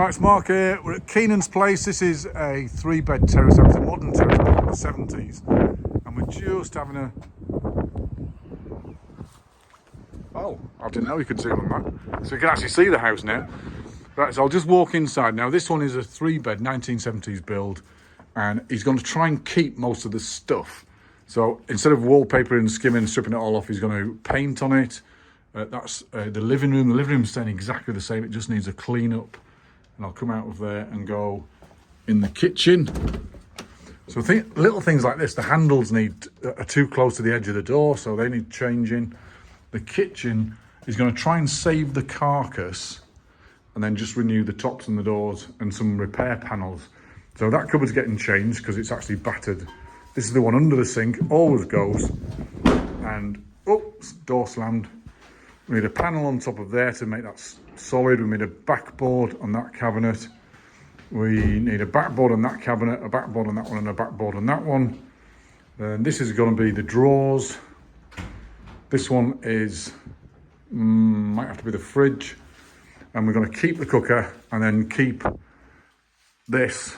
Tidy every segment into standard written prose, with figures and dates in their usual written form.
Right, it's Mark here. We're at Kenan's place. This is a 3-bed terrace. It's a modern terrace built in the 70s. And we're just having a... Oh, I didn't know you could zoom on that. So you can actually see the house now. Right, so I'll just walk inside. Now, this one is a 3-bed, 1970s build. And he's going to try and keep most of the stuff. So instead of wallpapering and skimming and stripping it all off, he's going to paint on it. That's the living room. The living room's staying exactly the same. It just needs a clean up. And I'll come out of there and go in the kitchen. So little things like this, the handles are too close to the edge of the door, so they need changing. The kitchen is going to try and save the carcass and then just renew the tops and the doors and some repair panels. So that cupboard's getting changed because it's actually battered. This is the one under the sink, always goes. And, oops, door slammed. We need a panel on top of there to make that solid. We need a backboard on that cabinet. We need a backboard on that cabinet, a backboard on that one, and a backboard on that one. And this is going to be the drawers. This one is, might have to be the fridge. And we're going to keep the cooker and then keep this,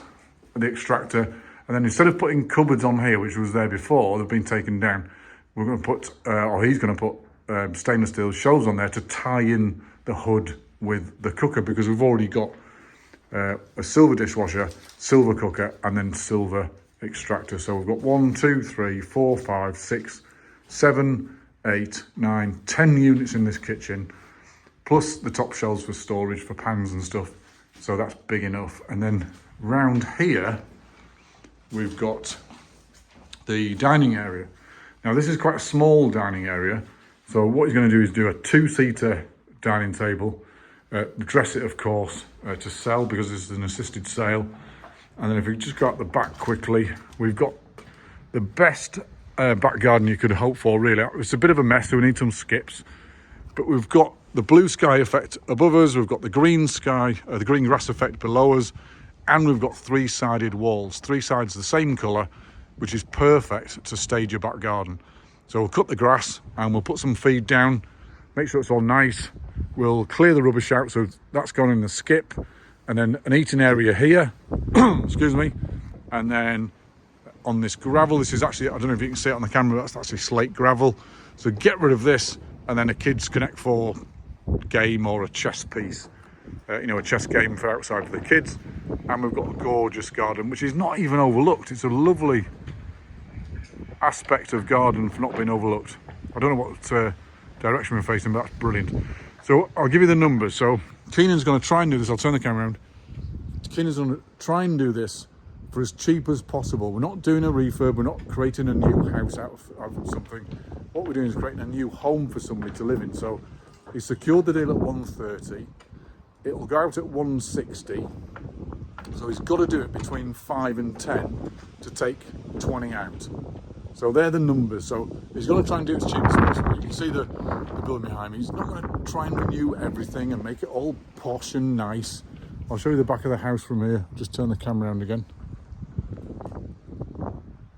the extractor. And then instead of putting cupboards on here, which was there before, they've been taken down, we're going to put, or he's going to put, stainless steel shelves on there to tie in the hood with the cooker, because we've already got a silver dishwasher, silver cooker, and then silver extractor. So we've got 1, 2, 3, 4, 5, 6, 7, 8, 9, 10 units in this kitchen, plus the top shelves for storage for pans and stuff. So that's big enough. And then round here, we've got the dining area. Now this is quite a small dining area. So what he's going to do is do a 2-seater dining table, dress it, of course, to sell because this is an assisted sale. And then if we just go out the back quickly, we've got the best back garden you could hope for, really. It's a bit of a mess, so we need some skips. But we've got the blue sky effect above us, we've got the green sky, the green grass effect below us, and we've got 3-sided walls, 3 sides the same colour, which is perfect to stage your back garden. So we'll cut the grass and we'll put some feed down, make sure it's all nice. We'll clear the rubbish out, so that's gone in the skip. And then an eating area here, excuse me. And then on this gravel, this is actually, I don't know if you can see it on the camera, that's actually slate gravel. So get rid of this, and then a Kids Connect 4 game or a chess piece. A chess game for outside for the kids. And we've got a gorgeous garden, which is not even overlooked. It's a lovely aspect of garden for not being overlooked. I don't know what direction we're facing, but that's brilliant. So I'll give you the numbers. So Kenan's going to try and do this. I'll turn the camera around. Kenan's going to try and do this for as cheap as possible. We're not doing a refurb. We're not creating a new house out of something. What we're doing is creating a new home for somebody to live in. So he secured the deal at 130. It'll go out at 160. So he's got to do it between 5 and 10 to take 20 out. So they're the numbers. So he's going to try and do it as cheap as possible. You can see the building behind me. He's not going to try and renew everything and make it all posh and nice. I'll show you the back of the house from here. Just turn the camera around again.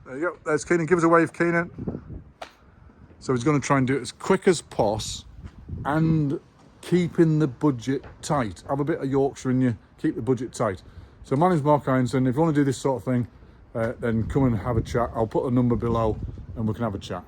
There you go. There's Kenan. Give us a wave, Kenan. So he's going to try and do it as quick as poss and keeping the budget tight. Have a bit of Yorkshire in you. Keep the budget tight. So my name's Mark Ironson. If you want to do this sort of thing, then come and have a chat. I'll put a number below and we can have a chat.